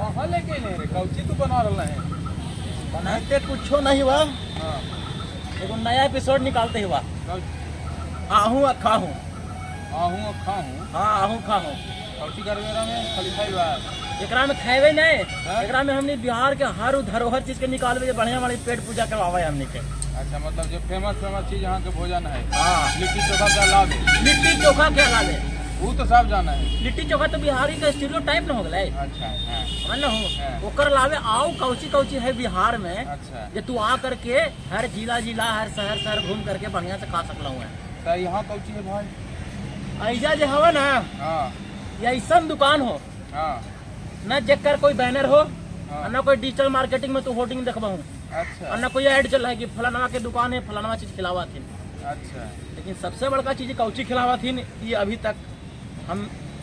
कहाँ लेके नहीं रे, कौची तू बना रहा है? बनाते कुछ नहीं हुआ, हाँ एगो नया एपिसोड निकालते हुआ। आहू खाहू, आहूँ खाऊँ, हाँ आहू खाहू। कौची करवे रहा में खाली खाई बात। एकरा में खाएबे नहीं, हाँ? एकरा में हमने बिहार के हर धरोहर चीज के निकालबे, बढ़िया वाली पेट पूजा करवावे हमने के। अच्छा, मतलब जो फेमस चीज यहाँ के भोजन है, हाँ लिट्टी चोखा के अलावे। लिट्टी चोखा के अलावे वो तो सब जाना है। लिट्टी चोखा तो बिहारी का स्टीरियो टाइप न हो गए, अच्छा हाँ। समझ लो। हाँ। ओकर अलावे आओ कौची कौची है बिहार में, अच्छा, जे तू आ करके हर जिला जिला हर शहर घूम करके बढ़िया से खा सकला है। तो यहाँ कौची है भाई? ऐसा जो हवा ना, हाँ ये ऐसा दुकान हो हाँ न जेकर कोई बैनर हो, हाँ। न कोई डिजिटल मार्केटिंग में तू होर्डिंग देखबा हूँ, अच्छा और न कोई ऐड चल रहा है कि फलाना के दुकान है, फलाना चीज खिलावा थी। अच्छा लेकिन सबसे बड़का चीज कौची खिलावा थी, ये अभी तक हम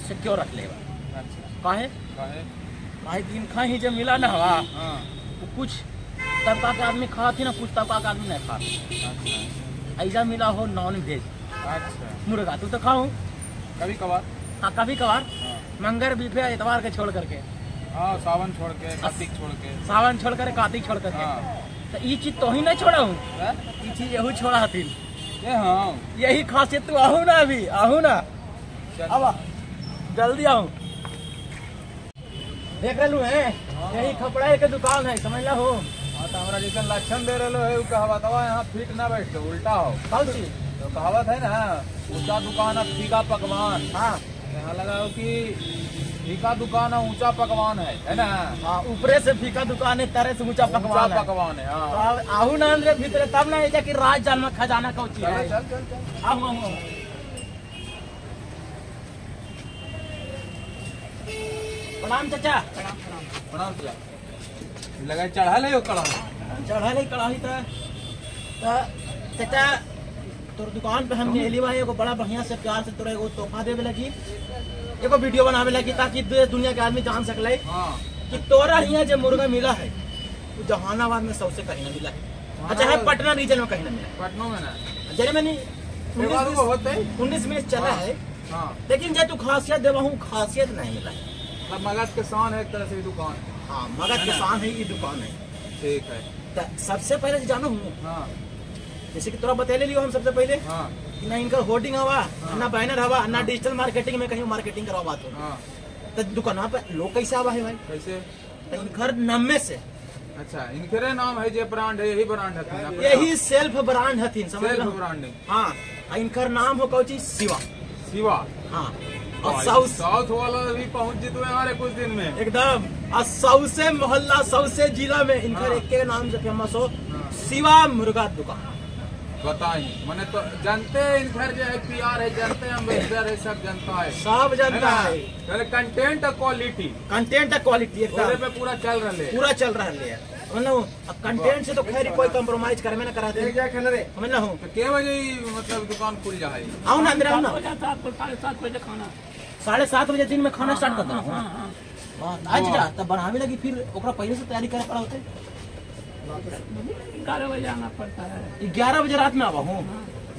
सिक्योर रख ले। अच्छा। काहे काहे? भाई दिन खा ही जब मिला ना हवा, हाँ तो कुछ तबका के आदमी खा थी ना, कुछ तबका के आदमी नहीं खा। अच्छा ऐसा मिला हो नॉन वेज अच्छा। मुर्गा, तू तो खाऊं कभी कभार। हाँ कभी कभार, हाँ मंगर बीफे इतवार के छोड़ करके, हाँ, सावन छोड़ के, कार्तिक छोड़ के। सावन छोड़ कर कार्तिक छोड़ करके। हाँ। तो ये चीज तो ही नहीं छोड़ा हूँ, हैं? ये चीज यही छोड़ा हथी। ये हाँ यही खासियत, तू आहू ना, अभी आहू ना, चल। अब जल्दी आऊँ। देख लू है, यही कपड़ा के दुकान है, समझ ला हो। हाँ, तो हमारा जैसे लक्षण दे रहे है, कहावत हवा यहाँ फिट ना बैठ उल्टा हो। कौन सी? तो कहावत है ना, ऊंचा दुकान अब फीका पकवान। हाँ यहाँ लगा हो कि फीका दुकान है, ऊंचा पकवान है ना। हाँ, ऊपरे से फीका दुकान है, तरह से ऊंचा पकवान है। पकवान है। तो हाँ अब आहू ना अंदर भीतर, तब ना ऐसा कि राज जान में खजाना कौची है। चल चल चल। आहू आहू प्रणाम चाचा। प्रणाम चला। लगा चढ़ा ले कड़ा चढ़ा नहीं कड़ाही था। चाचा तोर दुकान पे हमने एली भाई एगो बड़ा बढ़िया से प्यार से तोरा एगो तोहफा देवे लगी, एगो वीडियो बनावे लगी, ताकि देश दुनिया के आदमी जान सकले हाँ कि तोरा यहाँ जो मुर्गा मिला है वो जहानाबाद में सबसे कहीं ना मिला है। अच्छा है, पटना रीजन में कहीं ना मिला, पटना में ना। जरे मैंने 19 मिनट चला है, हाँ लेकिन जब तू खासियत देवा हूँ, खासियत नहीं मिला है। मतलब मगध के शान है एक तरह से ये दुकान। हाँ मगध के शान है ये दुकान है। ठीक है। तो सबसे पहले जानो हूँ, हाँ जैसे कि तोरा बतैले लियो हम सबसे पहले हाँ कि ना इनका होर्डिंग हवा, हाँ। ना बैनर हवा, ना डिजिटल मार्केटिंग में कहीं मार्केटिंग करवा बात हो। हाँ। तो दुकान पे लोग कैसे आवा है भाई? कैसे? तो इनकर नम्मे से, अच्छा, इनके नाम है जो ब्रांड है, यही ब्रांड है, यही सेल्फ ब्रांड हथिन, समझ लो। ब्रांडिंग। हाँ, और इनकर नाम हो कौची शिवा। शिवा। हाँ, और साउथ वाला भी पहुंच जीतो हमारे कुछ दिन में एकदम, और सौसे मोहल्ला सौसे जिला में इनकर हाँ। एक के नाम से फेमस हो, हाँ। शिवा मुर्गा दुकान। बताइए, मैंने तो जानते हैं इनकर जो है PR है, जानते हैं एम्बेसडर है, सब जनता है, सब जनता है। पहले कंटेंट और क्वालिटी, कंटेंट क्वालिटी पूरे पे पूरा चल रहा है, पूरा चल रहा है। मतलब कंटेंट से तो खैर कोई कंप्रोमाइज करे में ना करा दे। क्या खेल रहे? समझ ना हो। तो के बजे मतलब दुकान खुल जाए? आओ ना अंदर, आओ ना। 7:30 बजे खाना, 7:30 बजे दिन में खाना स्टार्ट करता हूँ। आज जा तब बनावे लगी, फिर ओकरा पहले से तैयारी करे पड़ा होते। 11 बजे आना पड़ता है। 11 बजे रात में आवा हूँ।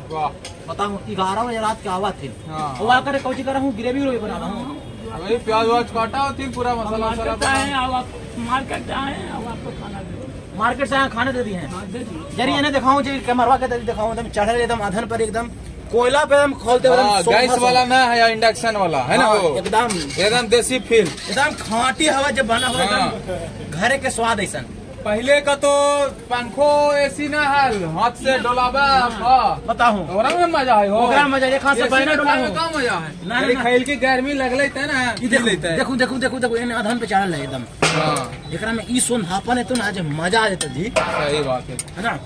वाह, बताऊँ 11 बजे रात के आवा थे। हाँ। वो आकर कौची करा हूँ, ग्रेवी रोटी बना रहा हूँ। वही प्याज व्याज काटा होती, पूरा मसाला वसाला मार्केट जाए, अब आपको खाना दे, मार्केट से यहाँ खाने दे दिए हैं। हाँ, दे दिए। जरिए ने दिखाऊं, जी कैमरवा के दिखाऊं, एकदम चढ़े एकदम अधन पर, एकदम कोयला पे हम खोलते गैस वाला ना है या इंडक्शन वाला है ना, वो एकदम देसी फील, एकदम खाटी हवा जब बना हुआ, एकदम घरे के स्वाद ऐसा। पहले का तो पंखो AC ना है, हाथ से डोलावा बताऊं, ओकरा में मजा है, ओकरा मजा ये खास से बैना डोला हो का मजा है ना, ना खेल की गर्मी लग लेते ना, देखो देखो देखो देखो इन्हें अधन पे चढ़ल है एकदम। हाँ, एकरा में ई सोनापन है तो ना, आज मजा आ जाता जी, सही बात है ना।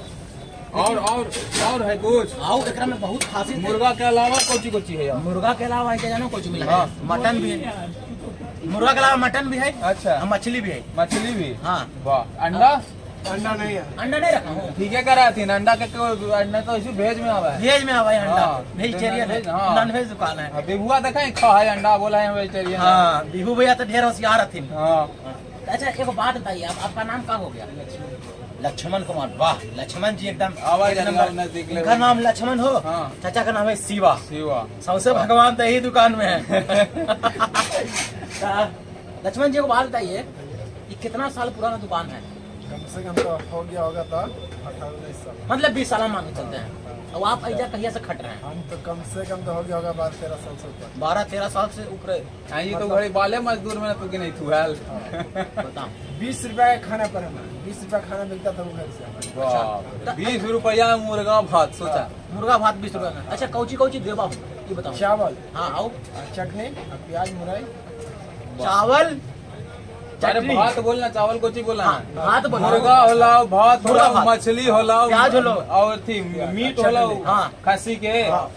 और है कुछ? आओ, एकरा में बहुत खासियत। मुर्गा के अलावा कोची कोची है यार? मुर्गा के अलावा है क्या जानो, कुछ मिला हाँ। है, मटन भी है, मुर्गा के अलावा मटन भी है, अच्छा, मछली भी है। मछली भी? हाँ। वाह, अंडा? अंडा नहीं है, अंडा नहीं रखा हूँ। ठीक है, करा थी अंडा के, अंडा तो इसी भेज में आवा है, वेज में आवा है अंडा, हाँ, वेजिटेरियन है, हाँ। नॉन वेज दुकान है। बिहुआ देखा खा है अंडा, बोला है वेजिटेरियन। हाँ, बिहू भैया तो ढेर होशियार हथिन। हाँ। अच्छा एक बात बताइए, आपका नाम क्या हो गया? लक्ष्मण कुमार। वाह, लक्ष्मण जी एकदम आवाज नजदीक। इनका नाम लक्ष्मण हो, हाँ। चाचा का नाम है शिवा। शिवा, सबसे भगवान तो यही दुकान में है। लक्ष्मण जी को बात बताइए, ये कितना साल पुराना दुकान है? कम से कम तो हो गया होगा तो 18-19 साल। मतलब 20 साल मान के चलते हैं। अब आप ऐजा कहिया से खट रहे हैं? हम तो कम से कम तो हो गया होगा 12-13 साल से ऊपर। 12-13 साल से ऊपर। ये तो घड़ी बाले मजदूर में तू की नहीं थू हाल। बताओ 20 रुपया का खाना पर हमें 20 रुपया खाना मिलता था वो घर से हमारे। 20 रुपया मुर्गा भात सोचा। मुर्गा भात 20 रुपया में। अच्छा कौची कौची देवा हो ये बताओ। चावल, हाँ आओ। चटनी, प्याज, मुरई, चावल अरे चटनी। भात बोलना, चावल को बोलना। हाँ, भात बोलो। मुर्गा होलाओ, भात मुर्गा होलाओ, भात। मछली होलाओ, प्याज होलो। और थी मीट होलाओ, हाँ। खस्सी के हाँ।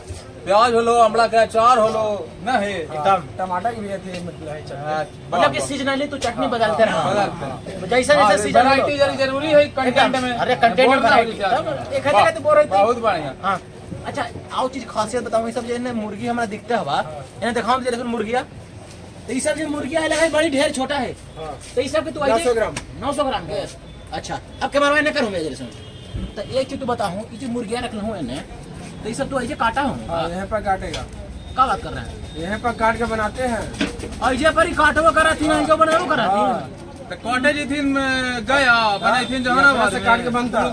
प्याज होलो, अमला के अचार होलो न है एकदम टमाटर की भी थे मतलब है चटनी। मतलब कि सीजनली तो चटनी बदलते रहे। बदलते। जैसे जैसे सीजन वैरायटी जरूरी है कंटेंट में। अरे कंटेंट में वैरायटी एक है तो बोल रही थी। बहुत बढ़िया। हाँ अच्छा आओ चीज खासियत बताओ। ये सब जो है मुर्गी हमारा दिखता है हवा इन्हें दिखाओ जरा मुर्गिया। तो ये सब जो मुर्गिया है लगा बड़ी ढेर छोटा है। तो ये सब के तो 900 ग्राम 900 ग्राम के। अच्छा अब के बारे में करूँ मैं जैसे तो एक चीज तो बताऊँ ये जो मुर्गिया रख लूँ इन्हें तो ये सब तो ऐसे काटा हूँ। यहाँ पर काटेगा। क्या बात कर रहे हैं? यहाँ पर काट के बनाते हैं। ऐसे पर ही काटो करा थी ना जो बनाओ करा थी। तो कॉटेज थी गया बनाई थी जहानाबाद से काट के बनता है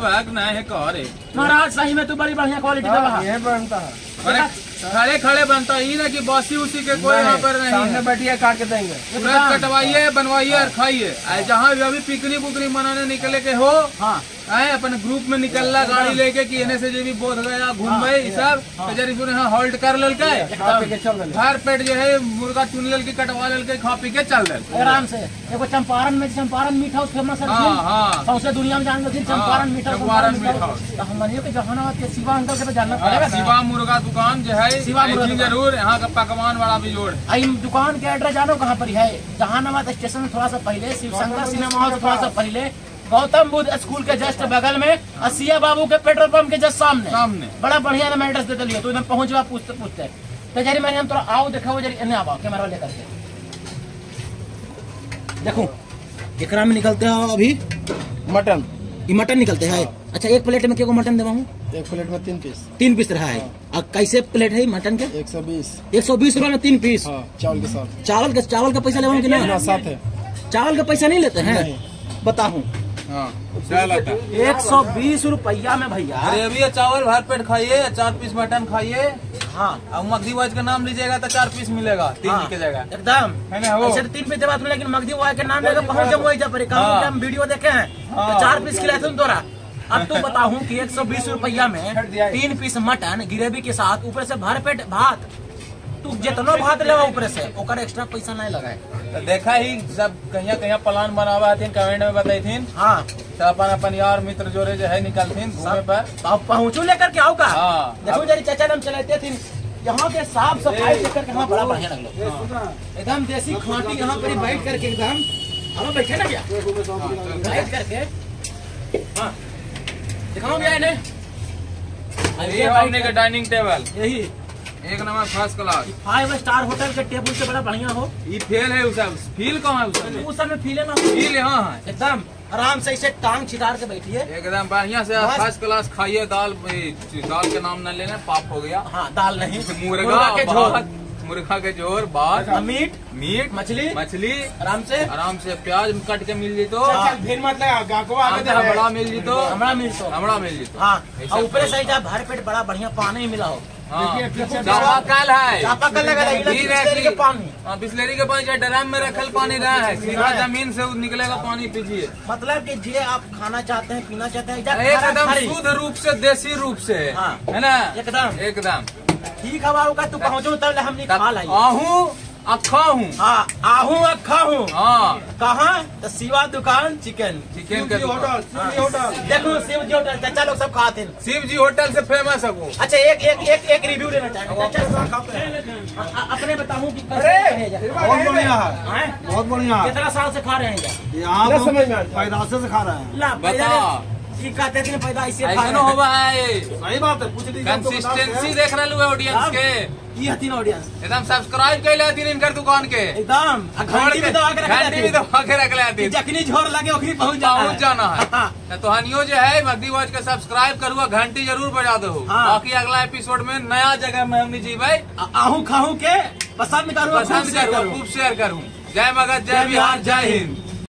करे महाराज सही में तो बड़ी बढ़िया क्वालिटी का यहाँ पर बनता है। अरे खड़े खड़े बनता ही ना कि बासी उसी के कोई यहाँ पर नहीं सामने है। बैठिए काट के देंगे। तुरंत कटवाइए, बनवाइए और खाइए। जहाँ भी अभी पिकनिक उकनिक मनाने निकले के हो हाँ आए अपने ग्रुप में निकलना गाड़ी लेके कि एने से जो भी बोध गया घूम गए सब तो जरी सुने यहाँ होल्ड कर लेल के खा पी के चल देंगे। भर पेट जो है मुर्गा चुन लेल के कटवा लेल के खा पी के चल दे। आराम से। देखो चंपारण में चंपारण मीठा हाउस फेमस है। हाँ, हाँ। सौसे दुनिया में जान लो चंपारण मीठा हाउस। चंपारण मीठा हाउस। तो हम मनियो के जहानाबाद के शिवा अंकल से जानना पड़ेगा ना। शिवा मुर्गा दुकान जो है शिवा मुर्गा ऐसी दुकान। जरूर यहाँ का पकवान बड़ा भी जोड़। आई दुकान के एड्रेस जानो कहाँ पर है? जहानाबाद स्टेशन से थोड़ा सा पहले, शिव शंकर सिनेमा हॉल से थोड़ा सा पहले, गौतम बुद्ध स्कूल के जस्ट बगल में, असिया बाबू के पेट्रोल पंप के जस्ट सामने। बड़ा बढ़िया ना एड्रेस दे दिया तो एकदम पहुंच जाओ पूछते पूछते। तो जरी मैंने हम थोड़ा आओ देखो जरी इन्हें आओ कैमरा लेकर के देखो एकरा में निकलते हो अभी मटन ये मटन निकलते हैं। अच्छा एक प्लेट में क्या मटन देवा हूँ? एक प्लेट में 3 पीस। 3 पीस रहा है। और कैसे प्लेट है मटन के? 120। 120 रुपए में 3 पीस। हाँ, चावल के साथ। चावल का पैसा लेवा कि नहीं? साथ है। चावल का पैसा नहीं लेते हैं? बताऊँ 120 रुपया में भैया। अरे अभी ये चावल भर पेट खाइए, 4 पीस मटन खाइए। हाँ अब मगधी वाइज का नाम लीजिएगा तो 4 पीस मिलेगा 3 की जगह। एकदम है ना वो? ऐसे 3 पीस देवा लेकिन मगधी वाई के नाम लेकर पहुंच जाओ वही जब हाँ। हम वीडियो देखे हैं तो 4 पीस खिलाए थे तोरा। अब तो बताऊं कि 120 रुपया में 3 पीस मटन ग्रेवी के साथ ऊपर से भर पेट भात। तू जितना भात लेवा ऊपर से ओकर एक्स्ट्रा पैसा नहीं लगाए। तो देखा ही सब कहीं प्लान बनावा थी कमेंट में बताई थी। हाँ तो अपन यार मित्र जोरे जो है निकलती घूमे पर। तो अब पहुँचू लेकर के आओ का। हाँ। देखो जरी चाचा हम चलाते थे यहाँ के साफ सफाई देख करके हमें बड़ा बढ़िया लगलो। एकदम देसी खाटी यहाँ पर बैठ करके एकदम हम बैठे ना क्या बैठ करके। हाँ दिखाओ भैया इन्हें ये हमने का डाइनिंग टेबल यही एक number first class. 5 star hotel के टेबल से बड़ा बढ़िया हो। ये फेल है उसका फील कहाँ है उसका? उस समय फीले ना फील यहाँ है एकदम आराम से इसे टांग छितार के बैठिए एकदम बढ़िया से बस। फर्स्ट क्लास खाइए। दाल के नाम न लेना पाप हो गया। हाँ दाल नहीं मुर्गा के झोल भात, मुर्गा के जोर बात मीट मछली आराम से प्याज कट के मिल जी तो फिर मत लगा बड़ा मिल जी तो हमारा मिल तो हमरा मिल जी तो हाँ और ऊपर से जब भर पेट बड़ा बढ़िया पानी मिला हो। चापाकल है चापाकल लगा बिस्लेरी के पानी। बिस्लेरी के पानी चाहे ड्रम में रखल पानी रहा है सीधा जमीन से निकलेगा पानी पीजिए। मतलब कि जे आप खाना चाहते हैं पीना चाहते हैं एकदम शुद्ध रूप से देसी रूप से हाँ। है ना एकदम ठीक है बाबू का तू पहुँचो तब हम खा लाई आहू अखा हूँ। हाँ आहू अखा हूँ। हाँ कहाँ? तो शिवा दुकान चिकन के होटल देखो शिव जी होटल चाचा लोग सब खाते हैं। शिव जी होटल से फेमस है वो। अच्छा एक रिव्यू लेना चाहेंगे अपने बताऊं कि बहुत बढ़िया है। हैं? बहुत बढ़िया है। कितना साल से खा रहे हैं यहाँ पैदाशे से खा रहे हैं। ला बता ये कहते थे पैदा ऐसे खा ऐसा रहे न हैं। होगा है सही बात है। पूछ लीजिए कंसिस्टेंसी देख रहे लोग ऑडियंस के ये हती ऑडियंस एकदम सब्सक्राइब कर लेती इनकर दुकान के एकदम घंटी में दबा के रख घंटी भी दबा के रख लेती जखनी झोर लगे ओखनी पहुंच जाना है। तो हनियो जो है मगधी वॉच के सब्सक्राइब करूँ घंटी जरूर बजा दो। बाकी अगला एपिसोड में नया जगह में हमने जी भाई आहू खाहू के पसंद करूँ खूब शेयर करूँ। जय मगध जय बिहार जय हिंद।